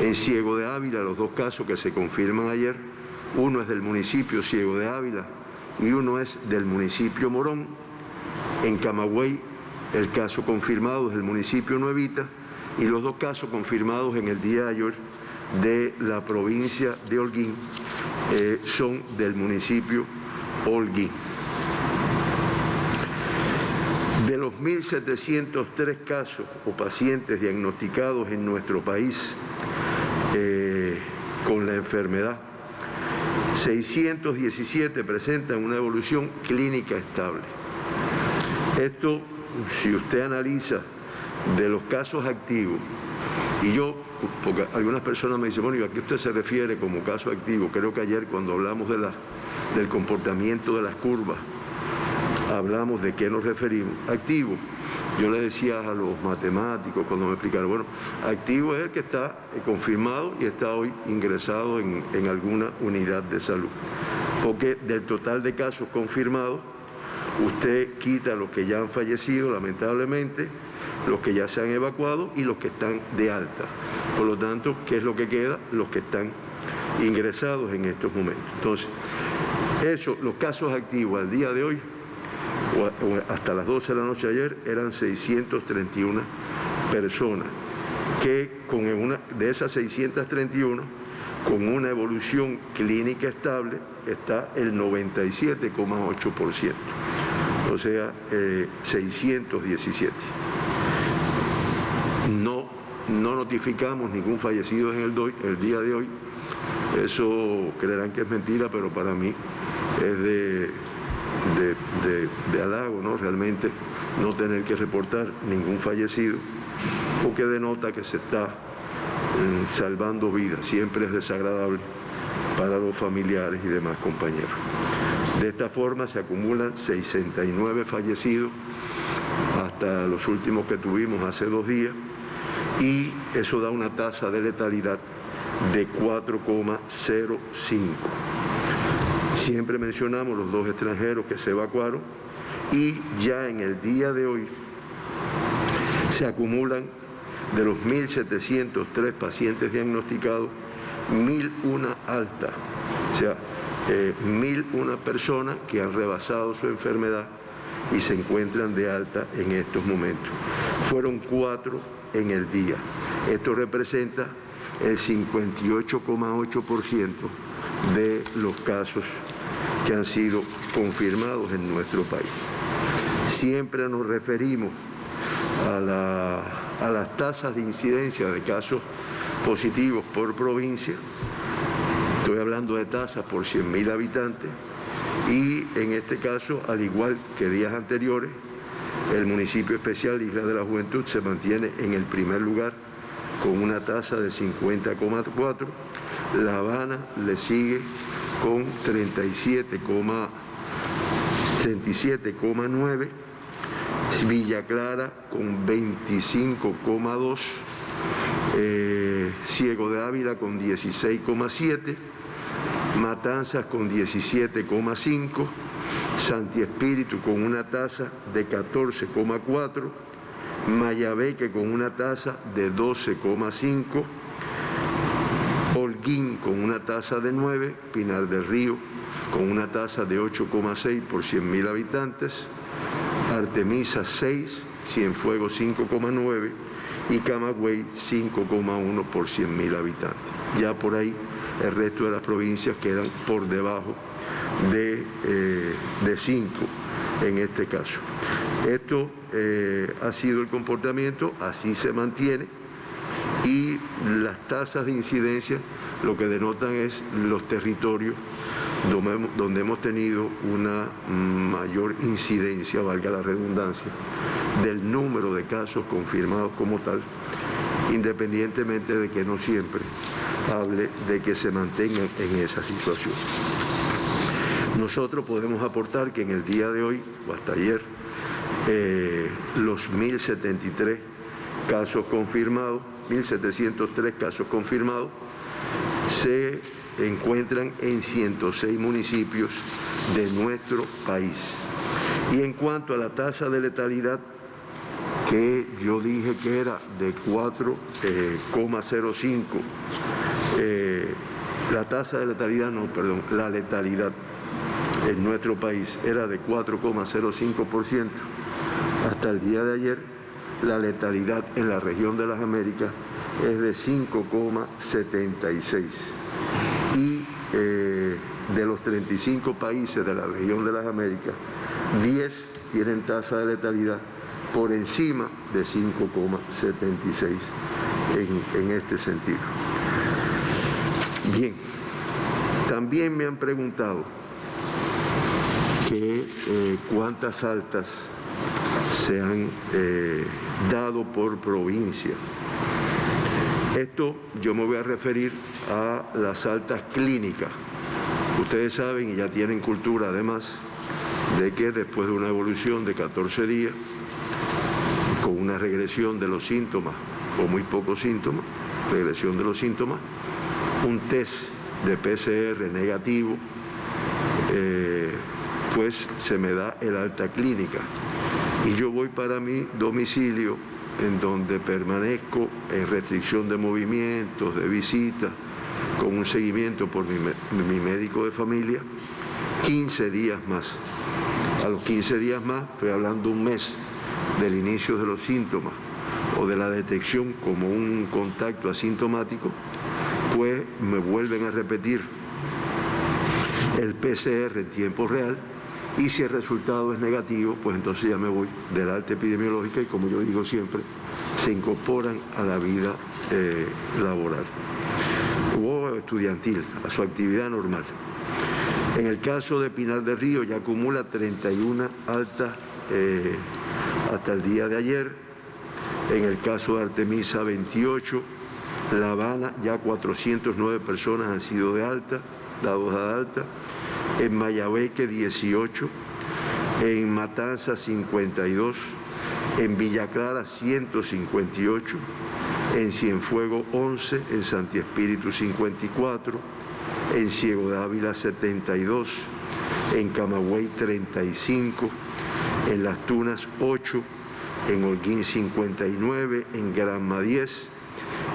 [SPEAKER 7] En Ciego de Ávila, los 2 casos que se confirman ayer, uno es del municipio Ciego de Ávila y uno es del municipio Morón. En Camagüey, el caso confirmado es del municipio Nuevita, y los 2 casos confirmados en el día de ayer de la provincia de Holguín son del municipio Holguín. De los 1.703 casos o pacientes diagnosticados en nuestro país con la enfermedad, 617 presentan una evolución clínica estable. Esto, si usted analiza de los casos activos, y yo, porque algunas personas me dicen, bueno, ¿y a qué usted se refiere como caso activo? Creo que ayer cuando hablamos del comportamiento de las curvas, hablamos de qué nos referimos. Activo, yo le decía a los matemáticos cuando me explicaron, bueno, activo es el que está confirmado y está hoy ingresado en alguna unidad de salud. porque del total de casos confirmados, usted quita los que ya han fallecido, lamentablemente, los que ya se han evacuado y los que están de alta. Por lo tanto, ¿qué es lo que queda? Los que están ingresados en estos momentos. Entonces, los casos activos al día de hoy, o hasta las 12 de la noche de ayer, eran 631 personas, que de esas 631, con una evolución clínica estable, está el 97,8%, o sea, 617. No notificamos ningún fallecido en el día de hoy. Eso creerán que es mentira, pero para mí es de halago, ¿no? Realmente no tener que reportar ningún fallecido, porque denota que se está salvando vidas. Siempre es desagradable para los familiares y demás compañeros. De esta forma se acumulan 69 fallecidos hasta los últimos que tuvimos hace 2 días, y eso da una tasa de letalidad de 4,05. Siempre mencionamos los 2 extranjeros que se evacuaron, y ya en el día de hoy se acumulan, de los 1.703 pacientes diagnosticados, 1.001 altas, o sea, 1.001 personas que han rebasado su enfermedad y se encuentran de alta en estos momentos. Fueron 4 en el día. Esto representa el 58,8% de los casos que han sido confirmados en nuestro país. Siempre nos referimos a las tasas de incidencia de casos positivos por provincia. Estoy hablando de tasas por 100.000 habitantes, y en este caso, al igual que días anteriores, el municipio especial Isla de la Juventud se mantiene en el primer lugar con una tasa de 50,4. La Habana le sigue con 37,9. Villa Clara con 25,2. Ciego de Ávila con 16,7. Matanzas con 17,5. Santi Espíritu con una tasa de 14,4. Mayabeque con una tasa de 12,5. Holguín con una tasa de 9. Pinar del Río con una tasa de 8,6 por 100.000 habitantes. Artemisa 6, Cienfuegos 5,9 y Camagüey 5,1 por 100.000 habitantes. Ya por ahí el resto de las provincias quedan por debajo de 5 en este caso. Esto ha sido el comportamiento, así se mantiene, y las tasas de incidencia lo que denotan es los territorios donde hemos tenido una mayor incidencia, valga la redundancia, del número de casos confirmados como tal, independientemente de que no siempre hable de que se mantengan en esa situación. Nosotros podemos aportar que en el día de hoy, o hasta ayer, los 1.073 casos confirmados, 1.703 casos confirmados, se encuentran en 106 municipios de nuestro país. Y en cuanto a la tasa de letalidad, que yo dije que era de 4,05, la letalidad en nuestro país era de 4,05%. Hasta el día de ayer, la letalidad en la región de las Américas es de 5,76. Y de los 35 países de la región de las Américas, 10 tienen tasa de letalidad por encima de 5,76 en este sentido. Bien, también me han preguntado que cuántas altas se han dado por provincia. Esto yo me voy a referir a las altas clínicas. Ustedes saben y ya tienen cultura además de que después de una evolución de 14 días, con una regresión de los síntomas o muy pocos síntomas, regresión de los síntomas, un test de PCR negativo pues se me da el alta clínica y yo voy para mi domicilio, en donde permanezco en restricción de movimientos, de visitas, con un seguimiento por mi médico de familia, 15 días más. A los 15 días más, estoy hablando un mes del inicio de los síntomas o de la detección como un contacto asintomático, pues me vuelven a repetir el PCR en tiempo real, y si el resultado es negativo, pues entonces ya me voy del alta epidemiológica y, como yo digo siempre, se incorporan a la vida laboral o estudiantil, a su actividad normal. En el caso de Pinar del Río ya acumula 31 altas hasta el día de ayer. En el caso de Artemisa, 28. La Habana, ya 409 personas han sido de alta, dados de alta. En Mayabeque, 18. En Matanzas, 52. En Villa Clara, 158. En Cienfuegos, 11. En Santi Espíritu, 54. En Ciego de Ávila, 72. En Camagüey, 35. En Las Tunas, 8. En Holguín, 59. En Granma, 10.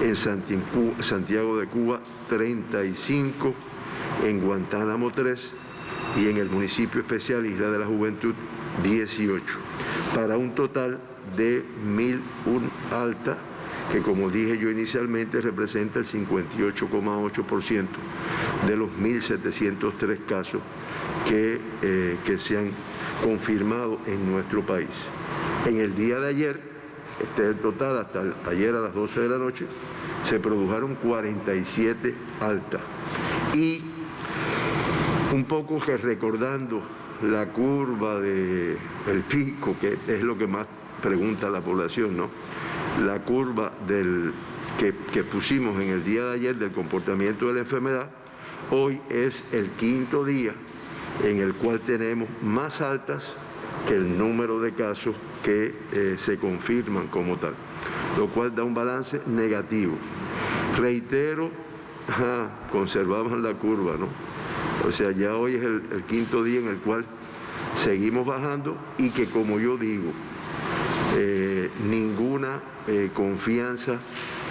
[SPEAKER 7] En Santiago de Cuba, 35. En Guantánamo, 3. Y en el municipio especial Isla de la Juventud, 18. Para un total de 1.001 altas, que, como dije yo inicialmente, representa el 58,8% de los 1.703 casos que se han confirmado en nuestro país. En el día de ayer, este es el total, hasta ayer a las 12 de la noche, se produjeron 47 altas. Y un poco que recordando la curva del pico, que es lo que más pregunta la población, ¿no? La curva que pusimos en el día de ayer del comportamiento de la enfermedad, hoy es el quinto día en el cual tenemos más altas que el número de casos que se confirman como tal, lo cual da un balance negativo. Reitero, conservamos la curva, ¿no? O sea, ya hoy es el quinto día en el cual seguimos bajando y que, como yo digo, ninguna confianza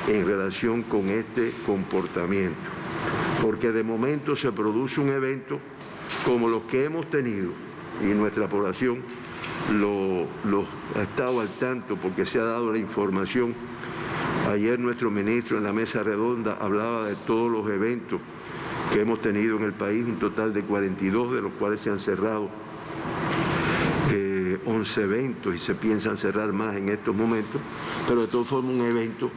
[SPEAKER 7] en relación con este comportamiento, porque de momento se produce un evento como los que hemos tenido y nuestra población lo ha estado al tanto porque se ha dado la información. Ayer nuestro ministro en la mesa redonda hablaba de todos los eventos que hemos tenido en el país, un total de 42, de los cuales se han cerrado 11 eventos y se piensan cerrar más en estos momentos, pero de todas formas un evento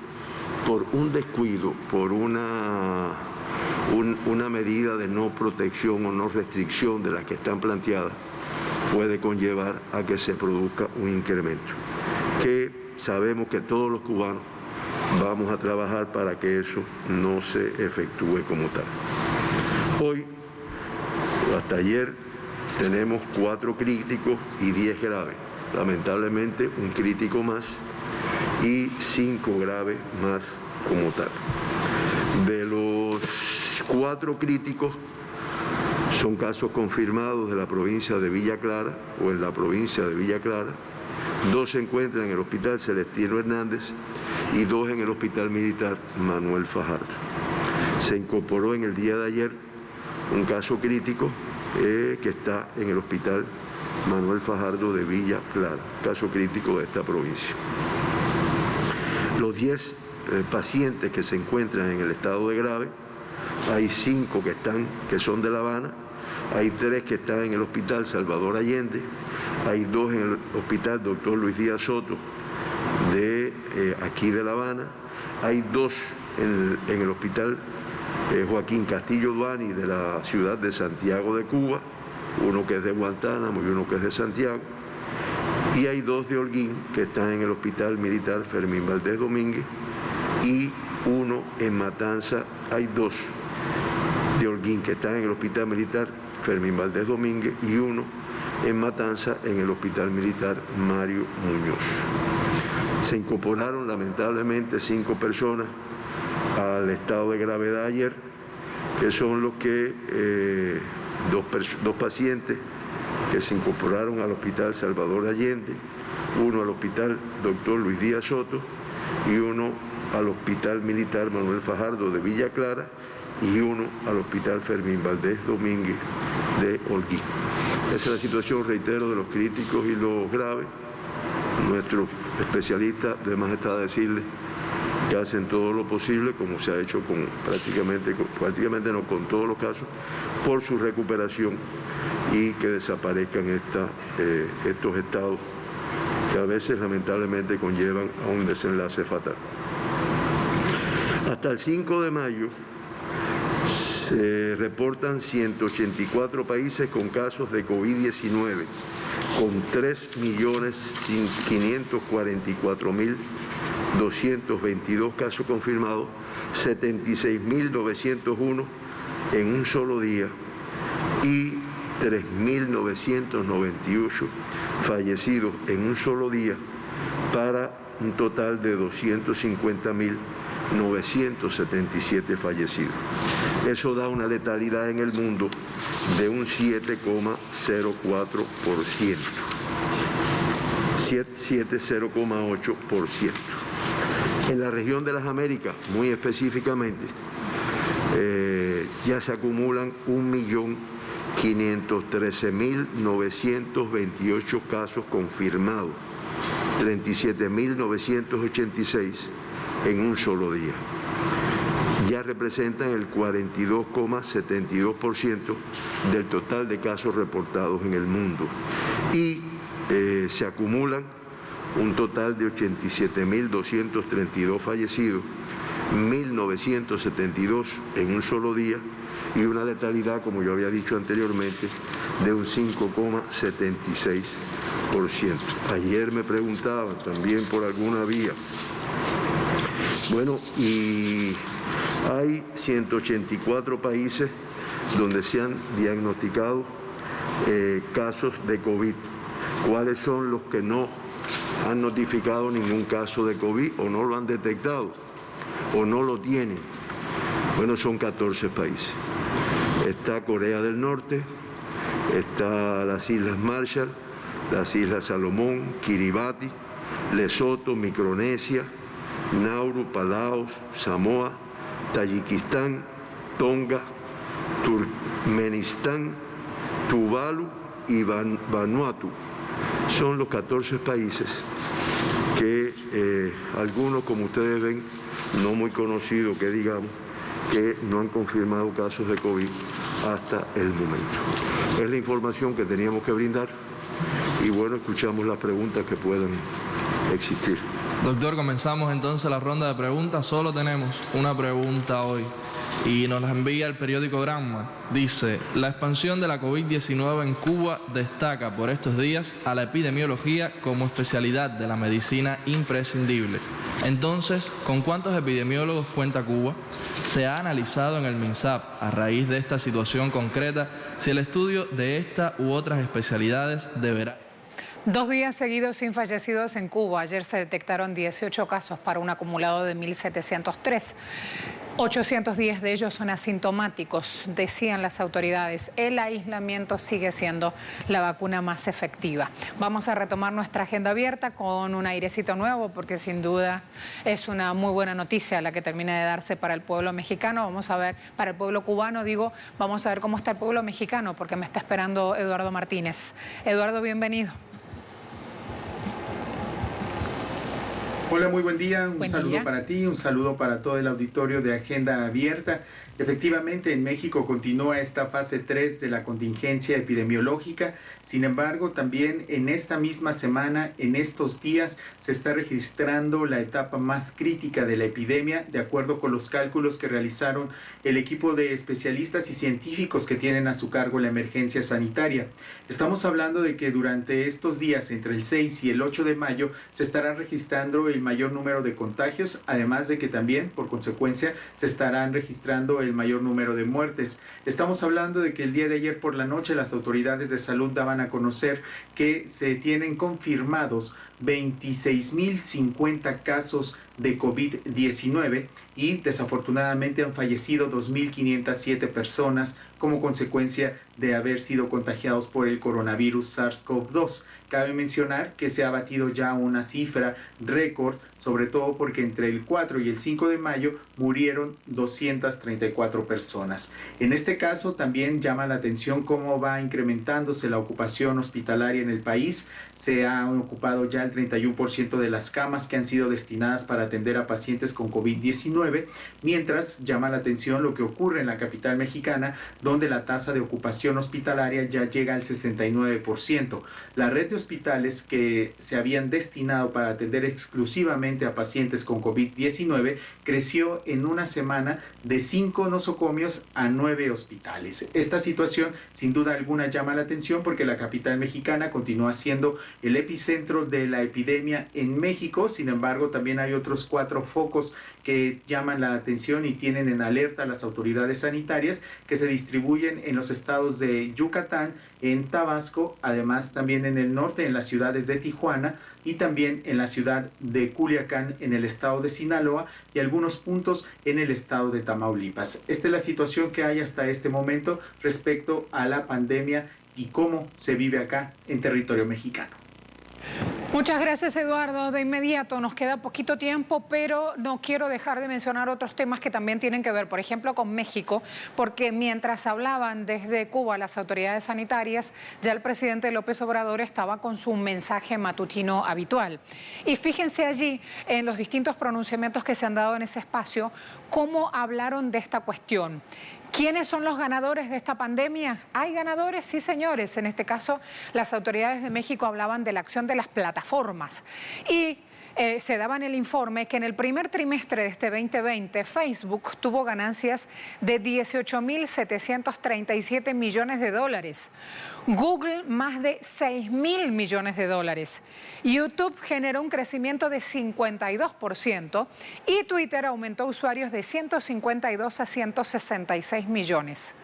[SPEAKER 7] por un descuido, por una medida de no protección o no restricción de las que están planteadas, puede conllevar a que se produzca un incremento, que sabemos que todos los cubanos vamos a trabajar para que eso no se efectúe como tal. Hoy, hasta ayer, tenemos 4 críticos y 10 graves. Lamentablemente, un crítico más y 5 graves más como tal. De los 4 críticos, son casos confirmados de la provincia de Villa Clara o en la provincia de Villa Clara. 2 se encuentran en el Hospital Celestino Hernández y 2 en el Hospital Militar Manuel Fajardo. Se incorporó en el día de ayer un caso crítico que está en el Hospital Manuel Fajardo de Villa Clara, caso crítico de esta provincia. Los 10 pacientes que se encuentran en el estado de grave, hay 5 que son de La Habana, hay 3 que están en el Hospital Salvador Allende, hay 2 en el Hospital Dr. Luis Díaz Soto de aquí de La Habana, hay 2 en el Hospital Joaquín Castillo Duani de la ciudad de Santiago de Cuba, uno que es de Guantánamo y uno que es de Santiago, y hay 2 de Holguín que están en el Hospital Militar Fermín Valdés Domínguez, y 1 en Matanza. Hay 2 de Holguín que están en el Hospital Militar Fermín Valdés Domínguez y 1 en Matanza en el Hospital Militar Mario Muñoz. Se incorporaron lamentablemente 5 personas al estado de gravedad ayer, que son los que dos pacientes que se incorporaron al Hospital Salvador Allende, uno al Hospital Dr. Luis Díaz Soto y uno al Hospital Militar Manuel Fajardo de Villa Clara y uno al Hospital Fermín Valdés Domínguez de Holguín. Esa es la situación, reitero, de los críticos y los graves. Nuestros especialistas, además está decirles que hacen todo lo posible, como se ha hecho con prácticamente no con todos los casos, por su recuperación y que desaparezcan estos estados que a veces lamentablemente conllevan a un desenlace fatal. Hasta el 5 de mayo se reportan 184 países con casos de COVID-19, con 3.544.222 casos confirmados, 76.901 en un solo día y 3.998 fallecidos en un solo día, para un total de 250.977 fallecidos. Eso da una letalidad en el mundo de un 7,04%, 0,8%. En la región de las Américas, muy específicamente, ya se acumulan 1.513.928 casos confirmados, 37.986 en un solo día. Ya representan el 42,72% del total de casos reportados en el mundo. Y se acumulan un total de 87.232 fallecidos, 1.972 en un solo día y una letalidad, como yo había dicho anteriormente, de un 5,76%. Ayer me preguntaban también por alguna vía. Bueno, y hay 184 países donde se han diagnosticado casos de COVID. ¿Cuáles son los que no han notificado ningún caso de COVID o no lo han detectado o no lo tienen? Bueno, son 14 países. Está Corea del Norte, está las Islas Marshall, las Islas Salomón, Kiribati, Lesoto, Micronesia, Nauru, Palaos, Samoa, Tayikistán, Tonga, Turkmenistán, Tuvalu y Vanuatu. Son los 14 países que algunos, como ustedes ven, no muy conocidos, que digamos, que no han confirmado casos de COVID hasta el momento. Es la información que teníamos que brindar y bueno, escuchamos las preguntas que puedan existir.
[SPEAKER 8] Doctor, comenzamos entonces la ronda de preguntas. Solo tenemos una pregunta hoy y nos la envía el periódico Granma. Dice: la expansión de la COVID-19 en Cuba destaca por estos días a la epidemiología como especialidad de la medicina imprescindible. Entonces, ¿con cuántos epidemiólogos cuenta Cuba? ¿Se ha analizado en el MINSAP, a raíz de esta situación concreta, si el estudio de esta u otras especialidades deberá...
[SPEAKER 1] 2 días seguidos sin fallecidos en Cuba. Ayer se detectaron 18 casos para un acumulado de 1.703. 810 de ellos son asintomáticos, decían las autoridades. El aislamiento sigue siendo la vacuna más efectiva. Vamos a retomar nuestra agenda abierta con un airecito nuevo, porque sin duda es una muy buena noticia la que termina de darse para el pueblo mexicano. Vamos a ver, para el pueblo cubano, digo, vamos a ver cómo está el pueblo mexicano, porque me está esperando Eduardo Martínez. Eduardo, bienvenido.
[SPEAKER 9] Hola, muy buen día. Un saludo para ti, un saludo para todo el auditorio de Agenda Abierta. Efectivamente, en México continúa esta fase 3 de la contingencia epidemiológica. Sin embargo, también en esta misma semana, en estos días, se está registrando la etapa más crítica de la epidemia, de acuerdo con los cálculos que realizaron el equipo de especialistas y científicos que tienen a su cargo la emergencia sanitaria. Estamos hablando de que durante estos días, entre el 6 y el 8 de mayo, se estará registrando el mayor número de contagios, además de que también, por consecuencia, se estarán registrando el mayor número de muertes. Estamos hablando de que el día de ayer por la noche las autoridades de salud daban a conocer que se tienen confirmados 26.050 casos de COVID-19 y desafortunadamente han fallecido 2.507 personas como consecuencia de haber sido contagiados por el coronavirus SARS-CoV-2. Cabe mencionar que se ha batido ya una cifra récord, sobre todo porque entre el 4 y el 5 de mayo murieron 234 personas. En este caso también llama la atención cómo va incrementándose la ocupación hospitalaria en el país. Se han ocupado ya el 31% de las camas que han sido destinadas para atender a pacientes con COVID-19, mientras llama la atención lo que ocurre en la capital mexicana, donde la tasa de ocupación hospitalaria ya llega al 69%. La red de hospitales que se habían destinado para atender exclusivamente a pacientes con COVID-19 creció en una semana de 5 nosocomios a 9 hospitales. Esta situación sin duda alguna llama la atención porque la capital mexicana continúa siendo el epicentro de la epidemia en México. Sin embargo, también hay otros 4 focos que llaman la atención y tienen en alerta a las autoridades sanitarias, que se distribuyen en los estados de Yucatán, en Tabasco, además también en el norte, en las ciudades de Tijuana y también en la ciudad de Culiacán, en el estado de Sinaloa, y algunos puntos en el estado de Tamaulipas. Esta es la situación que hay hasta este momento respecto a la pandemia y cómo se vive acá en territorio mexicano.
[SPEAKER 1] Muchas gracias, Eduardo. De inmediato nos queda poquito tiempo, pero no quiero dejar de mencionar otros temas que también tienen que ver, por ejemplo, con México, porque mientras hablaban desde Cuba las autoridades sanitarias, ya el presidente López Obrador estaba con su mensaje matutino habitual. Y fíjense allí, en los distintos pronunciamientos que se han dado en ese espacio, cómo hablaron de esta cuestión. ¿Quiénes son los ganadores de esta pandemia? ¿Hay ganadores? Sí, señores. En este caso, las autoridades de México hablaban de la acción de las plataformas y se daban el informe que en el primer trimestre de este 2020 Facebook tuvo ganancias de 18.737 millones de dólares. Google más de 6.000 millones de dólares. YouTube generó un crecimiento de 52% y Twitter aumentó usuarios de 152 a 166 millones.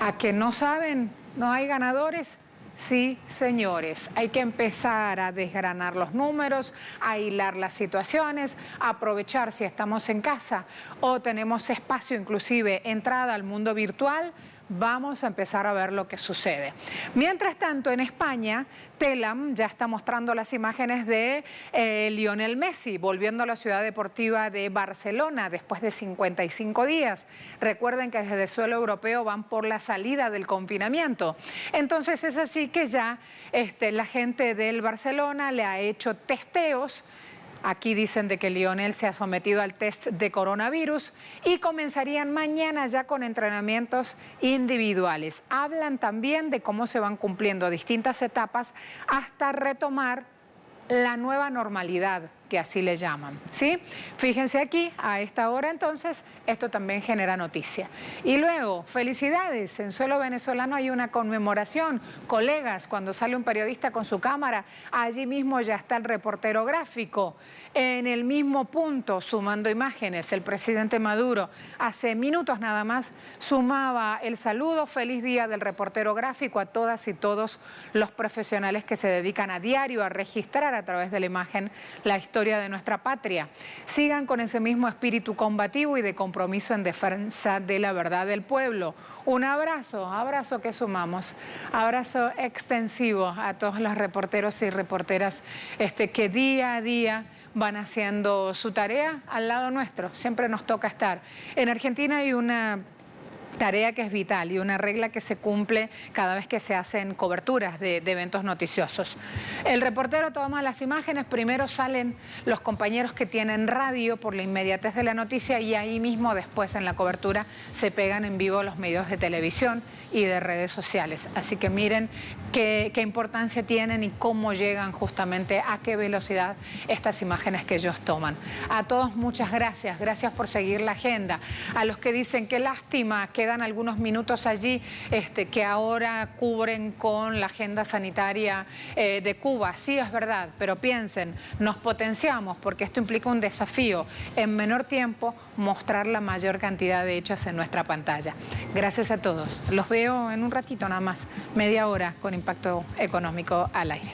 [SPEAKER 1] ¿A que no saben? ¿No hay ganadores? Sí, señores, hay que empezar a desgranar los números, a hilar las situaciones, a aprovechar si estamos en casa o tenemos espacio, inclusive entrada al mundo virtual. Vamos a empezar a ver lo que sucede. Mientras tanto, en España, Telam ya está mostrando las imágenes de Lionel Messi volviendo a la ciudad deportiva de Barcelona después de 55 días. Recuerden que desde suelo europeo van por la salida del confinamiento. Entonces es así que ya la gente del Barcelona le ha hecho testeos. Aquí dicen de que Lionel se ha sometido al test de coronavirus y comenzarían mañana ya con entrenamientos individuales. Hablan también de cómo se van cumpliendo distintas etapas hasta retomar la nueva normalidad, que así le llaman, ¿sí? Fíjense aquí, a esta hora entonces, esto también genera noticia. Y luego, felicidades, en suelo venezolano hay una conmemoración. Colegas, cuando sale un periodista con su cámara, allí mismo ya está el reportero gráfico. En el mismo punto, sumando imágenes, el presidente Maduro hace minutos nada más sumaba el saludo, feliz día del reportero gráfico a todas y todos los profesionales que se dedican a diario a registrar a través de la imagen la historia de nuestra patria. Sigan con ese mismo espíritu combativo y de compromiso en defensa de la verdad del pueblo. Un abrazo que sumamos, abrazo extensivo a todos los reporteros y reporteras que día a día van haciendo su tarea al lado nuestro. Siempre nos toca estar. En Argentina hay una tarea que es vital y una regla que se cumple cada vez que se hacen coberturas de eventos noticiosos. El reportero toma las imágenes, primero salen los compañeros que tienen radio por la inmediatez de la noticia y ahí mismo después en la cobertura se pegan en vivo los medios de televisión y de redes sociales. Así que miren qué importancia tienen y cómo llegan justamente a qué velocidad estas imágenes que ellos toman. A todos muchas gracias, gracias por seguir la agenda. A los que dicen qué lástima, quedan algunos minutos allí que ahora cubren con la agenda sanitaria de Cuba. Sí, es verdad, pero piensen, nos potenciamos porque esto implica un desafío en menor tiempo mostrar la mayor cantidad de hechos en nuestra pantalla. Gracias a todos. Los veo en un ratito nada más, media hora con Impacto Económico al aire.